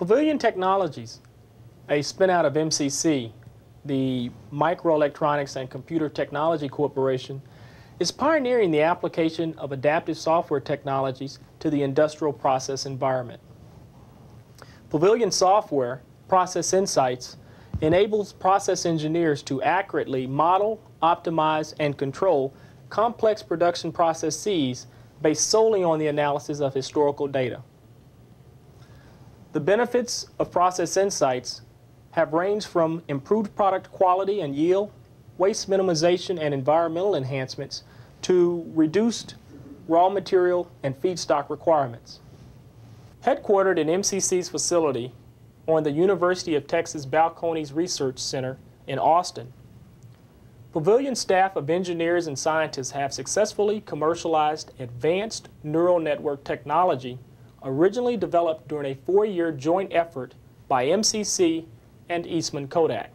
Pavilion Technologies, a spin-out of MCC, the Microelectronics and Computer Technology Corporation, is pioneering the application of adaptive software technologies to the industrial process environment. Pavilion software, Process Insights, enables process engineers to accurately model, optimize, and control complex production processes based solely on the analysis of historical data. The benefits of Process Insights have ranged from improved product quality and yield, waste minimization and environmental enhancements, to reduced raw material and feedstock requirements. Headquartered in MCC's facility on the University of Texas Balcones Research Center in Austin, Pavilion staff of engineers and scientists have successfully commercialized advanced neural network technology originally developed during a 4-year joint effort by MCC and Eastman Kodak.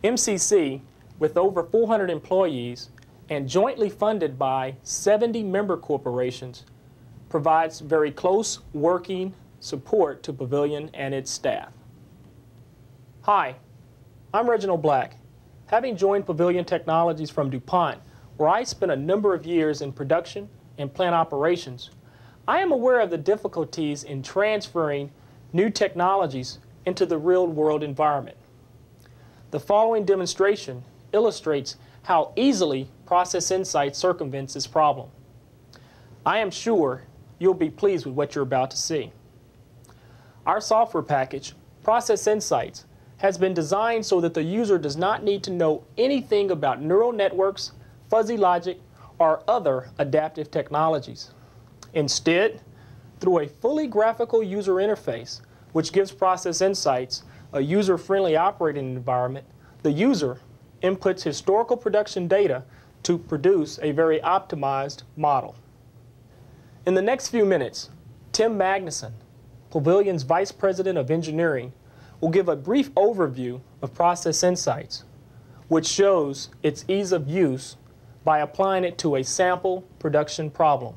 MCC, with over 400 employees and jointly funded by 70 member corporations, provides very close working support to Pavilion and its staff. Hi, I'm Reginald Black. Having joined Pavilion Technologies from DuPont, where I spent a number of years in production and plant operations, I am aware of the difficulties in transferring new technologies into the real-world environment. The following demonstration illustrates how easily Process Insights circumvents this problem. I am sure you'll be pleased with what you're about to see. Our software package, Process Insights, has been designed so that the user does not need to know anything about neural networks, fuzzy logic, or other adaptive technologies. Instead, through a fully graphical user interface, which gives Process Insights a user-friendly operating environment, the user inputs historical production data to produce a very optimized model. In the next few minutes, Tim Magnuson, Pavilion's Vice President of Engineering, will give a brief overview of Process Insights, which shows its ease of use by applying it to a sample production problem.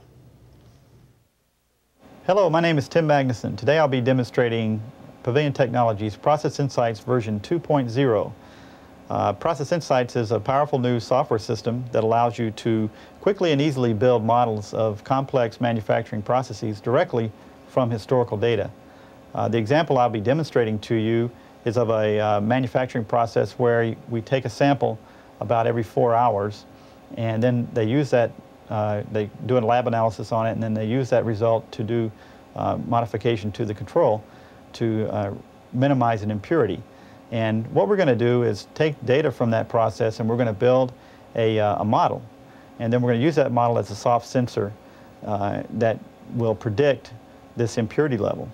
Hello, my name is Tim Magnuson. Today I'll be demonstrating Pavilion Technologies Process Insights version 2.0. Process Insights is a powerful new software system that allows you to quickly and easily build models of complex manufacturing processes directly from historical data. The example I'll be demonstrating to you is of a manufacturing process where we take a sample about every 4 hours, and then they use that, they do a lab analysis on it, and then they use that result to do modification to the control to minimize an impurity. And what we're going to do is take data from that process, and we're going to build a model. And then we're going to use that model as a soft sensor that will predict this impurity level.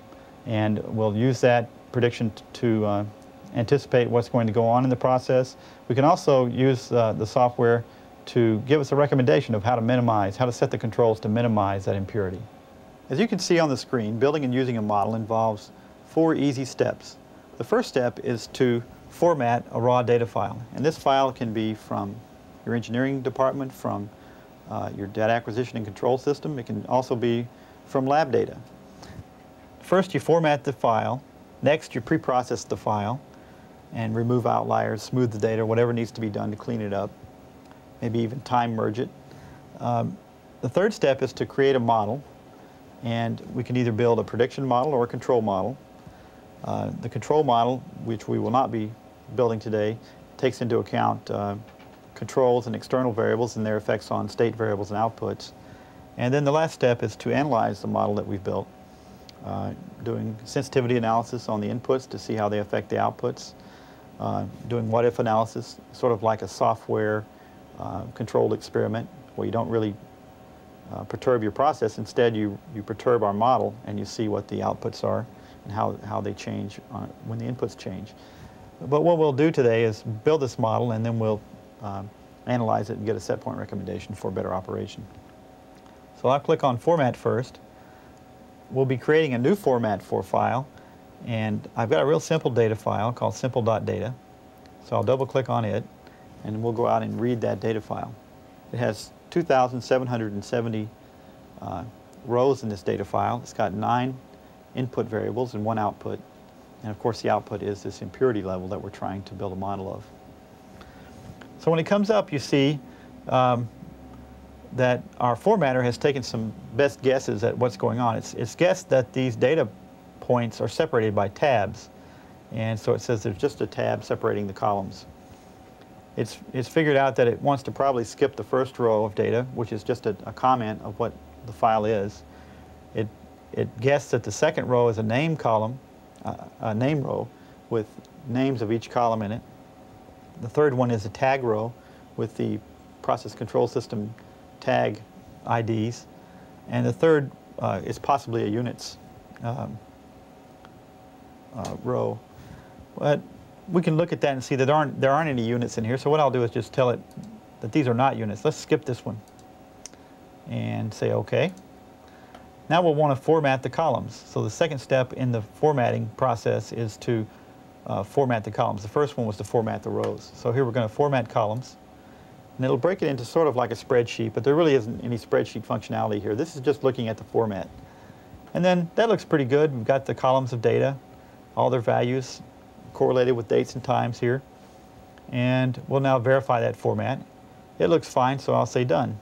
And we'll use that prediction to anticipate what's going to go on in the process. We can also use the software to give us a recommendation of how to minimize, how to set the controls to minimize that impurity. As you can see on the screen, building and using a model involves 4 easy steps. The first step is to format a raw data file. And this file can be from your engineering department, from your data acquisition and control system. It can also be from lab data. First, you format the file. Next, you pre-process the file and remove outliers, smooth the data, whatever needs to be done to clean it up, maybe even time merge it. The third step is to create a model, and we can either build a prediction model or a control model. The control model, which we will not be building today, takes into account controls and external variables and their effects on state variables and outputs. And then the last step is to analyze the model that we've built, doing sensitivity analysis on the inputs to see how they affect the outputs, doing what-if analysis, sort of like a software controlled experiment where you don't really perturb your process. Instead, you perturb our model and you see what the outputs are and how they change when the inputs change. But what we'll do today is build this model, and then we'll analyze it and get a set point recommendation for better operation. So I'll click on Format first. We'll be creating a new format for file, and I've got a real simple data file called simple.data. So I'll double click on it, and we'll go out and read that data file. It has 2,770 rows in this data file. It's got 9 input variables and one output. And of course the output is this impurity level that we're trying to build a model of. So when it comes up, you see that our formatter has taken some best guesses at what's going on. It's guessed that these data points are separated by tabs. And so it says there's just a tab separating the columns. It's figured out that it wants to probably skip the first row of data, which is just a comment of what the file is. It guessed that the second row is a name column, a name row with names of each column in it. The third one is a tag row with the process control system tag IDs. And the third is possibly a units row. But we can look at that and see that there aren't any units in here. So what I'll do is just tell it that these are not units. Let's skip this one and say OK. Now we'll want to format the columns. So the second step in the formatting process is to format the columns. The first one was to format the rows. So here we're going to format columns. And it'll break it into sort of like a spreadsheet, but there really isn't any spreadsheet functionality here. This is just looking at the format. And then that looks pretty good. We've got the columns of data, all their values correlated with dates and times here. And we'll now verify that format. It looks fine, so I'll say done.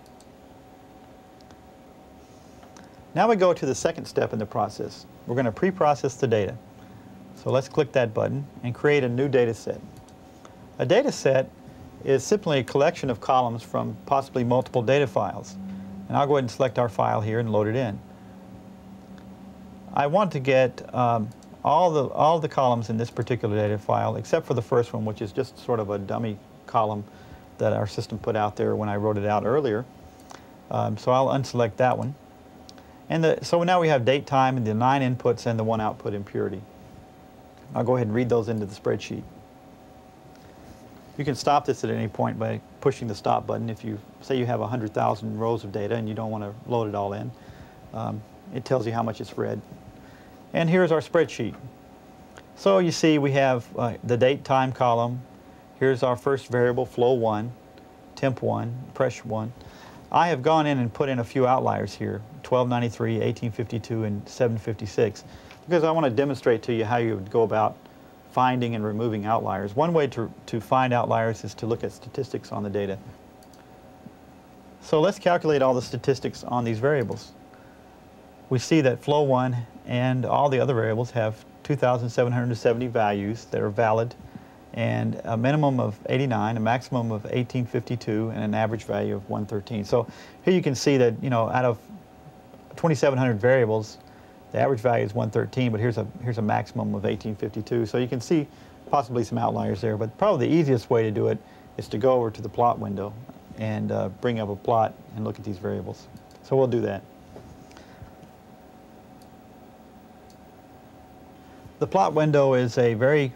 Now we go to the second step in the process. We're going to pre-process the data. So let's click that button and create a new data set. A data set is simply a collection of columns from possibly multiple data files. And I'll go ahead and select our file here and load it in. I want to get all the columns in this particular data file except for the first one, which is just sort of a dummy column that our system put out there when I wrote it out earlier. So I'll unselect that one. And so now we have date, time, and the 9 inputs and the 1 output impurity. I'll go ahead and read those into the spreadsheet. You can stop this at any point by pushing the stop button. If you say you have 100,000 rows of data and you don't want to load it all in, it tells you how much it's read. And here's our spreadsheet. So you see we have the date, time column. Here's our first variable, flow 1, temp 1, pressure 1. I have gone in and put in a few outliers here, 1293, 1852, and 756, because I want to demonstrate to you how you would go about finding and removing outliers. One way to find outliers is to look at statistics on the data. So let's calculate all the statistics on these variables. We see that flow 1 and all the other variables have 2,770 values that are valid, and a minimum of 89, a maximum of 1852, and an average value of 113. So here you can see that, you know, out of 2,700 variables, the average value is 113, but here's a maximum of 1852. So you can see possibly some outliers there, but probably the easiest way to do it is to go over to the plot window and bring up a plot and look at these variables. So we'll do that. The plot window is a very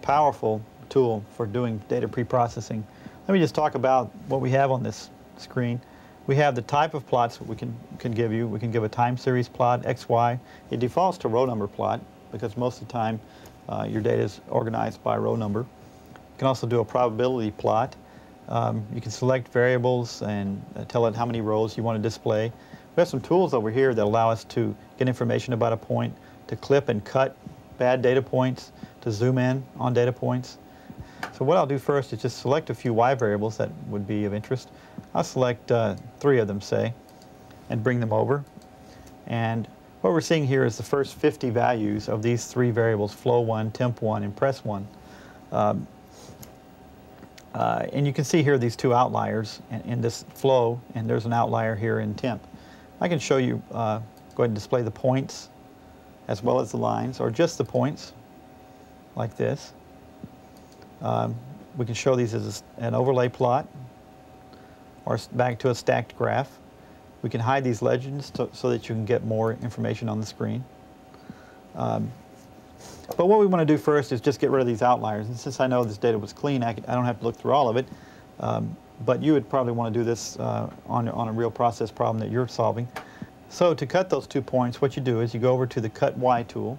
powerful tool for doing data pre-processing. Let me just talk about what we have on this screen. We have the type of plots we can give you. We can give a time series plot, XY. It defaults to row number plot because most of the time your data is organized by row number. You can also do a probability plot. You can select variables and tell it how many rows you want to display. We have some tools over here that allow us to get information about a point, to clip and cut bad data points, to zoom in on data points. So what I'll do first is just select a few Y variables that would be of interest. I'll select 3 of them, say, and bring them over. And what we're seeing here is the first 50 values of these 3 variables, flow 1, temp 1, and press 1. And you can see here these 2 outliers in this flow, and there's an outlier here in temp. I can show you, go ahead and display the points as well as the lines, or just the points, like this. We can show these as an overlay plot or back to a stacked graph. We can hide these legends so that you can get more information on the screen. But what we want to do first is just get rid of these outliers. And since I know this data was clean, I don't have to look through all of it. But you would probably want to do this on a real process problem that you're solving. So to cut those 2 points, what you do is you go over to the Cut Y tool,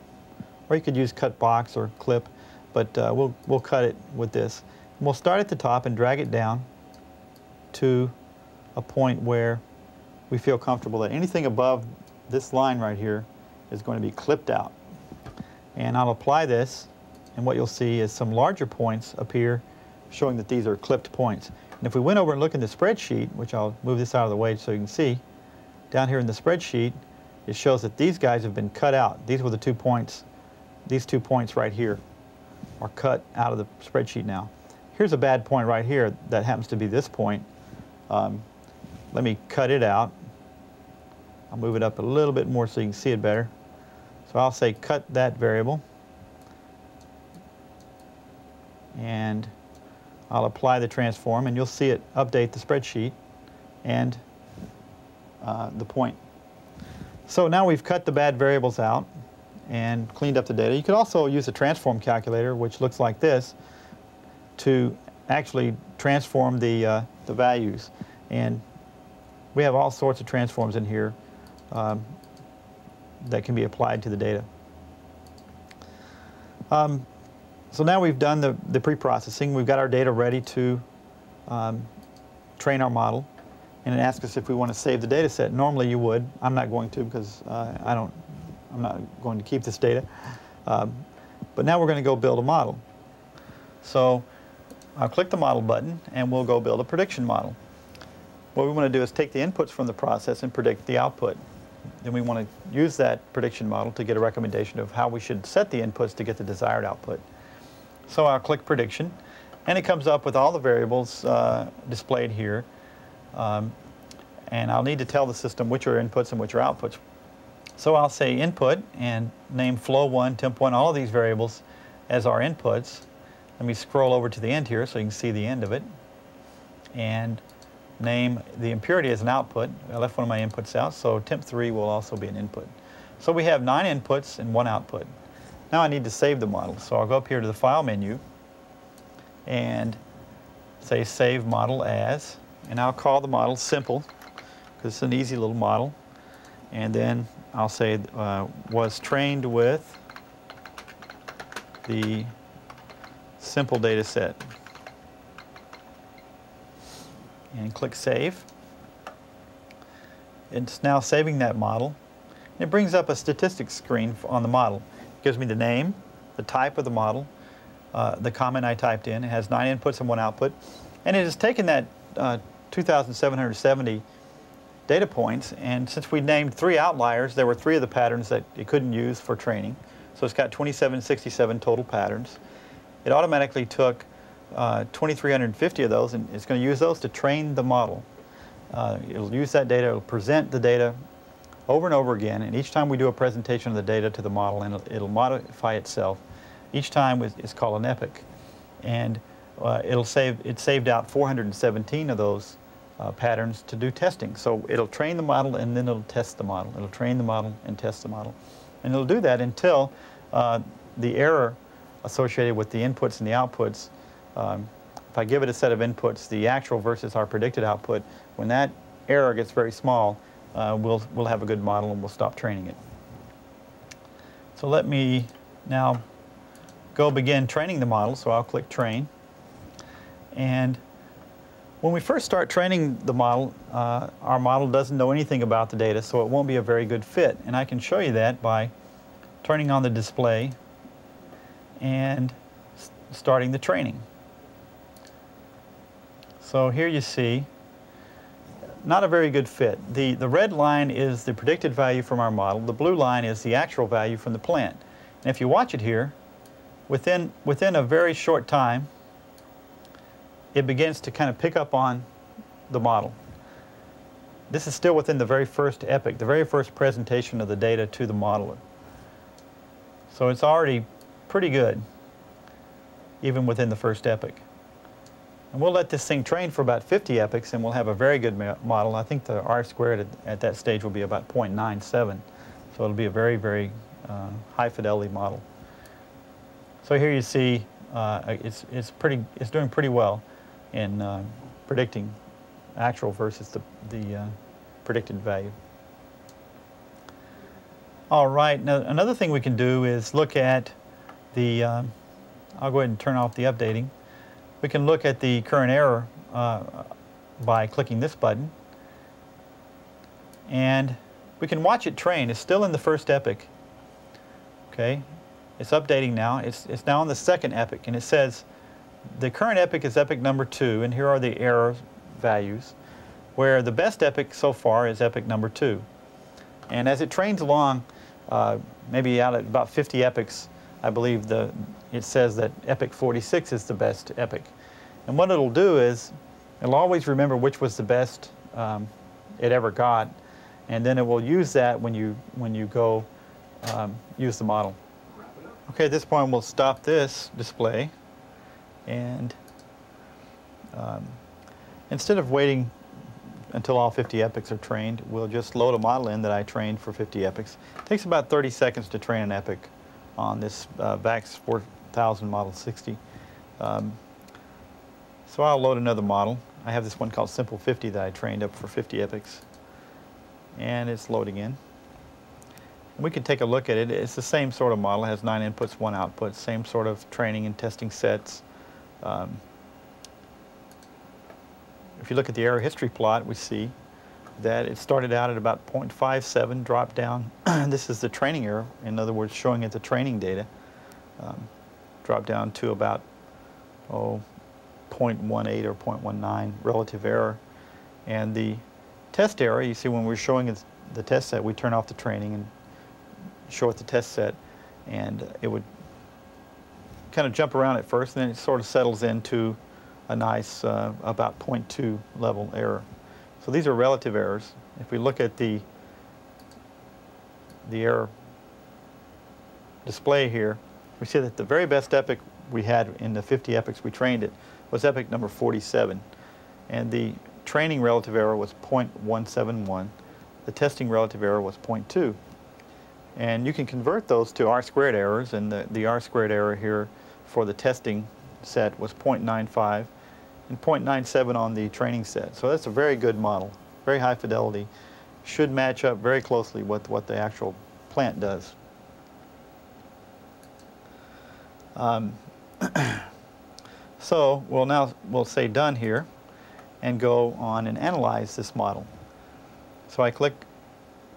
or you could use Cut Box or Clip, but we'll cut it with this. And we'll start at the top and drag it down to a point where we feel comfortable that anything above this line right here is going to be clipped out. And I'll apply this, and what you'll see is some larger points appear showing that these are clipped points. And if we went over and look in the spreadsheet, which I'll move this out of the way so you can see, down here in the spreadsheet, it shows that these guys have been cut out. These were the 2 points. These 2 points right here are cut out of the spreadsheet now. Here's a bad point right here that happens to be this point. Let me cut it out. I'll move it up a little bit more so you can see it better. So I'll say cut that variable. And I'll apply the transform, and you'll see it update the spreadsheet and the point. So now we've cut the bad variables out and cleaned up the data. You could also use a transform calculator, which looks like this, to actually transform the values. And we have all sorts of transforms in here that can be applied to the data. So now we've done the pre-processing. We've got our data ready to train our model, and it asks us if we want to save the data set. Normally you would. I'm not going to, because I'm not going to keep this data. But now we're going to go build a model. So I'll click the model button, and we'll go build a prediction model. What we want to do is take the inputs from the process and predict the output. Then we want to use that prediction model to get a recommendation of how we should set the inputs to get the desired output. So I'll click prediction, and it comes up with all the variables displayed here. And I'll need to tell the system which are inputs and which are outputs. So I'll say input and name flow1, temp1, all of these variables as our inputs. Let me scroll over to the end here so you can see the end of it. And name the impurity as an output. I left one of my inputs out, so temp3 will also be an input. So we have 9 inputs and 1 output. Now I need to save the model, so I'll go up here to the File menu and say Save Model As, and I'll call the model Simple, because it's an easy little model. And then I'll say was trained with the simple data set. And click Save. It's now saving that model. It brings up a statistics screen on the model. It gives me the name, the type of the model, the comment I typed in. It has 9 inputs and 1 output. And it has taken that 2,770 data points, and since we named 3 outliers, there were 3 of the patterns that it couldn't use for training. So it's got 2767 total patterns. It automatically took 2,350 of those, and it's going to use those to train the model. It'll use that data, it'll present the data over and over again, and each time we do a presentation of the data to the model, and it'll modify itself. Each time is called an epoch. And it saved out 417 of those patterns to do testing. So it'll train the model, and then it'll test the model. It'll train the model and test the model. And it'll do that until the error associated with the inputs and the outputs, if I give it a set of inputs, the actual versus our predicted output, when that error gets very small, we'll have a good model and we'll stop training it. So let me now go begin training the model. So I'll click Train. And when we first start training the model, our model doesn't know anything about the data, so it won't be a very good fit. And I can show you that by turning on the display and starting the training. So here you see, not a very good fit. The red line is the predicted value from our model. The blue line is the actual value from the plant. And if you watch it here, within a very short time, it begins to kind of pick up on the model. This is still within the very first epoch, the very first presentation of the data to the modeler. So it's already pretty good, even within the first epoch. And we'll let this thing train for about 50 epochs, and we'll have a very good model. I think the R-squared at that stage will be about 0.97. So it'll be a very, very high fidelity model. So here you see it's doing pretty well in predicting actual versus the predicted value. All right, now another thing we can do is look at the, I'll go ahead and turn off the updating. We can look at the current error by clicking this button. And we can watch it train. It's still in the first epoch, Okay, it's updating now. It's now on the second epoch, and it says the current epoch is epoch number 2, and here are the error values, where the best epoch so far is epoch number 2. And as it trains along, maybe out at about 50 epochs, I believe it says that epoch 46 is the best epoch. And what it'll do is it'll always remember which was the best it ever got, and then it will use that when you go use the model. Okay, at this point we'll stop this display, and instead of waiting until all 50 epochs are trained, we'll just load a model in that I trained for 50 epochs. It takes about 30 seconds to train an epoch on this VAX 4000 Model 60. So I'll load another model. I have this one called Simple 50 that I trained up for 50 epochs. And it's loading in. And we can take a look at it. It's the same sort of model. It has 9 inputs, 1 output, same sort of training and testing sets. If you look at the error history plot, we see that it started out at about 0.57, dropped down. This is the training error, in other words, showing it the training data. Dropped down to about 0.18 or 0.19 relative error. And the test error, you see when we're showing it the test set, we turn off the training and show it the test set, and it would kind of jump around at first, and then it sort of settles into a nice about 0.2 level error. So these are relative errors. If we look at the error display here, we see that the very best epoch we had in the 50 epochs we trained it was epoch number 47. And the training relative error was 0.171. The testing relative error was 0.2. And you can convert those to R-squared errors, and the R-squared error here for the testing set was 0.95 and 0.97 on the training set. So that's a very good model, very high fidelity. Should match up very closely with what the actual plant does. So we'll say done here and go on and analyze this model. So I click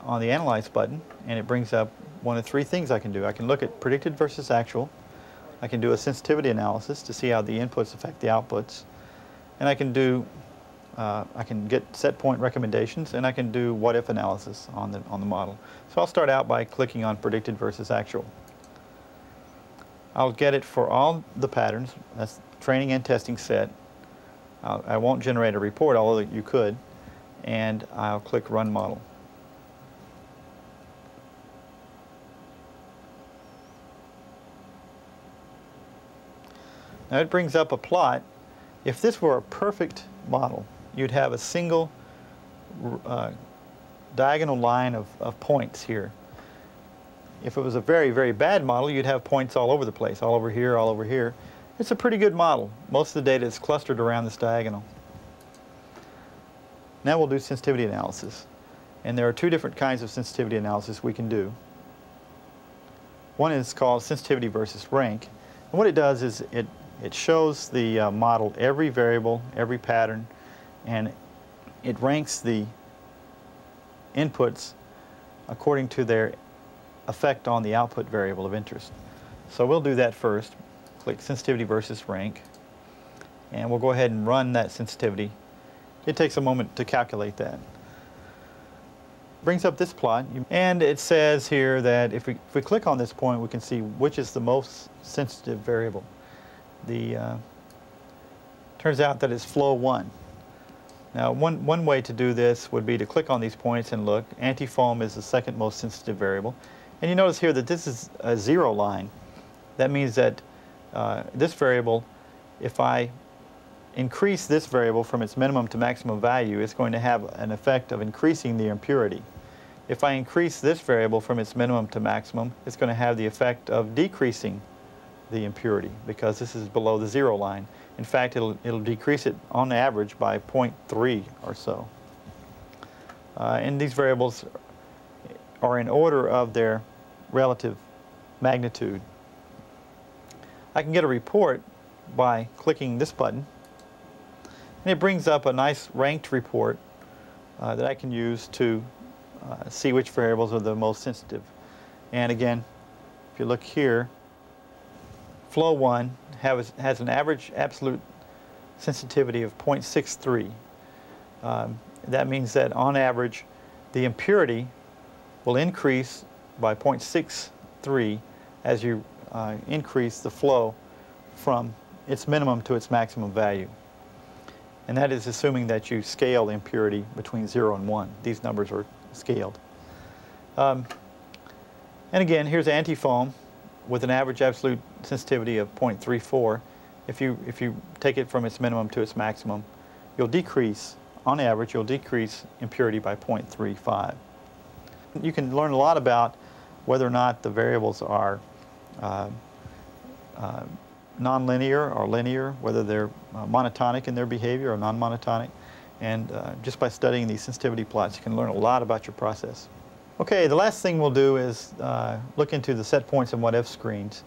on the Analyze button, and it brings up one of 3 things I can do. I can look at predicted versus actual. I can do a sensitivity analysis to see how the inputs affect the outputs. And I can get set point recommendations, and I can do what-if analysis on the model. So I'll start out by clicking on predicted versus actual. I'll get it for all the patterns. That's training and testing set. I won't generate a report, although you could. And I'll click Run Model. Now it brings up a plot. If this were a perfect model, you'd have a single diagonal line of points here. If it was a very, very bad model, you'd have points all over the place, all over here, all over here. It's a pretty good model. Most of the data is clustered around this diagonal. Now we'll do sensitivity analysis. And there are 2 different kinds of sensitivity analysis we can do. One is called sensitivity versus rank. And what it does is it shows the model every variable, every pattern, and it ranks the inputs according to their effect on the output variable of interest. So we'll do that first. Click sensitivity versus rank, and we'll go ahead and run that sensitivity. It takes a moment to calculate that. Brings up this plot, and it says here that if we click on this point, we can see which is the most sensitive variable. Turns out that it's flow 1. Now one way to do this would be to click on these points and look. Anti-foam is the second most sensitive variable. And you notice here that this is a 0 line. That means that this variable, if I increase this variable from its minimum to maximum value, it's going to have an effect of increasing the impurity. If I increase this variable from its minimum to maximum, it's going to have the effect of decreasing the impurity, because this is below the 0 line. In fact, it'll decrease it on average by 0.3 or so. And these variables are in order of their relative magnitude. I can get a report by clicking this button, and it brings up a nice ranked report that I can use to see which variables are the most sensitive. And again, if you look here, flow 1 has an average absolute sensitivity of 0.63. That means that on average the impurity will increase by 0.63 as you increase the flow from its minimum to its maximum value. And that is assuming that you scale the impurity between 0 and 1. These numbers are scaled. And again, here's antifoam with an average absolute sensitivity of 0.34. If you take it from its minimum to its maximum, you'll decrease, on average, you'll decrease impurity by 0.35. You can learn a lot about whether or not the variables are nonlinear or linear, whether they're monotonic in their behavior or non-monotonic. And just by studying these sensitivity plots, you can learn a lot about your process. Okay, the last thing we'll do is look into the set points and what-if screens.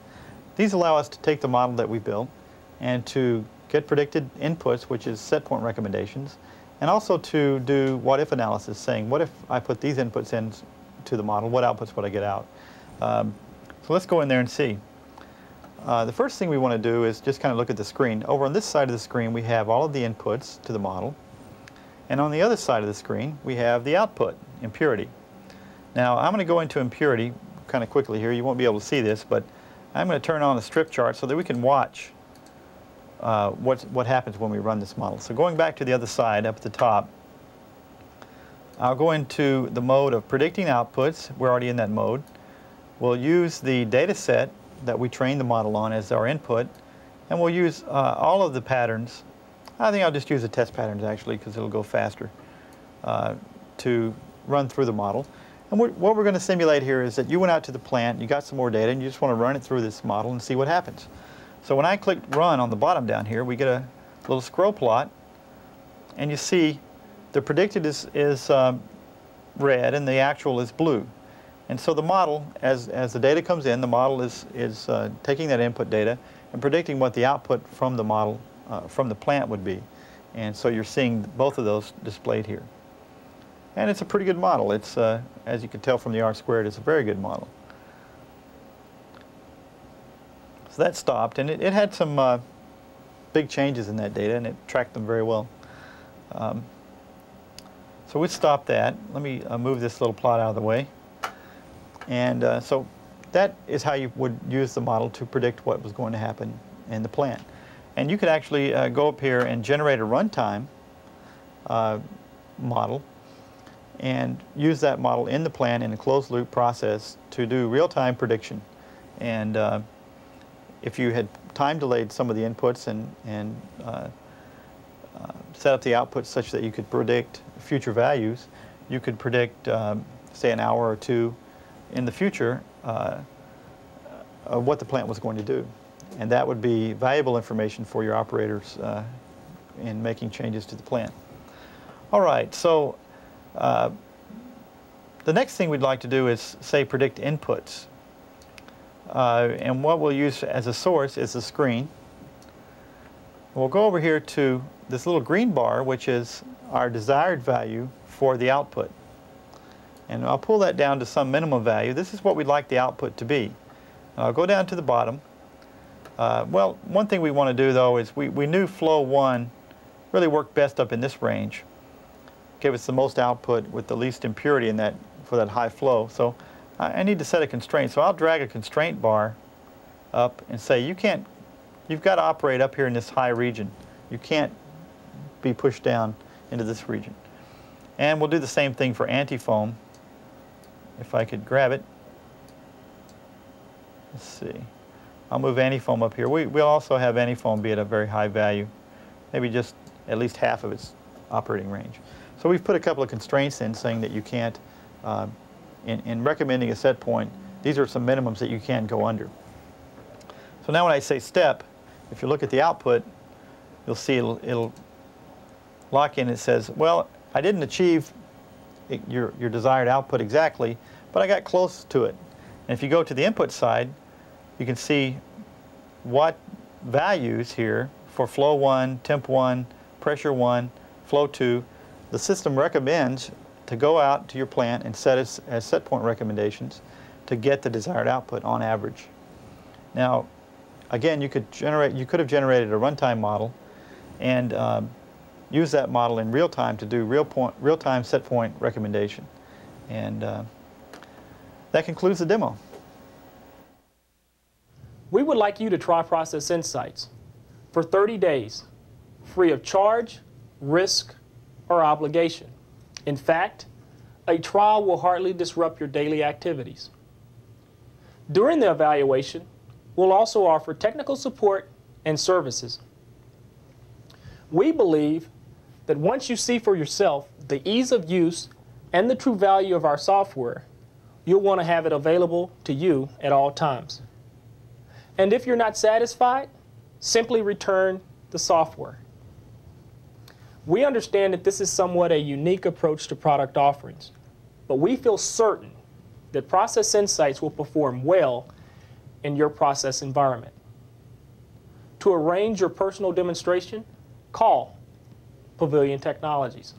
These allow us to take the model that we built and to get predicted inputs, which is set point recommendations, and also to do what-if analysis, saying, what if I put these inputs into the model, what outputs would I get out? So let's go in there and see. The first thing we want to do is just kind of look at the screen. Over on this side of the screen, we have all of the inputs to the model. And on the other side of the screen, we have the output, impurity. Now, I'm going to go into impurity kind of quickly here. You won't be able to see this, but I'm going to turn on a strip chart so that we can watch what happens when we run this model. So going back to the other side, up at the top, I'll go into the mode of predicting outputs. We're already in that mode. We'll use the data set that we trained the model on as our input, and we'll use all of the patterns. I think I'll just use the test patterns actually because it'll go faster to run through the model. And what we're going to simulate here is that you went out to the plant, you got some more data, and you just want to run it through this model and see what happens. So when I click run on the bottom down here, we get a little scroll plot, and you see the predicted is red and the actual is blue. And so the model, as the data comes in, the model is taking that input data and predicting what the output from the model, from the plant would be. And so you're seeing both of those displayed here. And it's a pretty good model. It's, as you can tell from the R-squared, it's a very good model. So that stopped, and it had some big changes in that data, and it tracked them very well. So we stopped that. Let me move this little plot out of the way. And so that is how you would use the model to predict what was going to happen in the plant. And you could actually go up here and generate a runtime model and use that model in the plant in a closed loop process to do real-time prediction. And if you had time delayed some of the inputs and set up the outputs such that you could predict future values, you could predict, say, an hour or two in the future of what the plant was going to do. And that would be valuable information for your operators in making changes to the plant. All right, so the next thing we'd like to do is, say, predict inputs. And what we'll use as a source is the screen. We'll go over here to this little green bar, which is our desired value for the output. And I'll pull that down to some minimum value. This is what we'd like the output to be. And I'll go down to the bottom. Well, one thing we want to do, though, is we knew flow 1 really worked best up in this range. Gave us the most output with the least impurity in that, for that high flow. So I need to set a constraint. So I'll drag a constraint bar up and say, you've got to operate up here in this high region. You can't be pushed down into this region. And we'll do the same thing for antifoam. If I could grab it. Let's see. I'll move antifoam up here. We'll also have antifoam be at a very high value, maybe just at least half of its operating range. So we've put a couple of constraints in saying that you can't, in recommending a set point, these are some minimums that you can go under. So now when I say step, if you look at the output, you'll see it'll lock in. It says, well, I didn't achieve your desired output exactly, but I got close to it. And if you go to the input side, you can see what values here for flow 1, temp 1, pressure 1, flow 2, the system recommends to go out to your plant and set as set point recommendations to get the desired output on average. Now, again, you could have generated a runtime model and use that model in real time to do real-time set point recommendation. And that concludes the demo. We would like you to try Process Insights for 30 days, free of charge, risk, or obligation. In fact, a trial will hardly disrupt your daily activities. During the evaluation, we'll also offer technical support and services. We believe that once you see for yourself the ease of use and the true value of our software, you'll want to have it available to you at all times. And if you're not satisfied, simply return the software. We understand that this is somewhat a unique approach to product offerings, but we feel certain that Process Insights will perform well in your process environment. To arrange your personal demonstration, call Pavilion Technologies.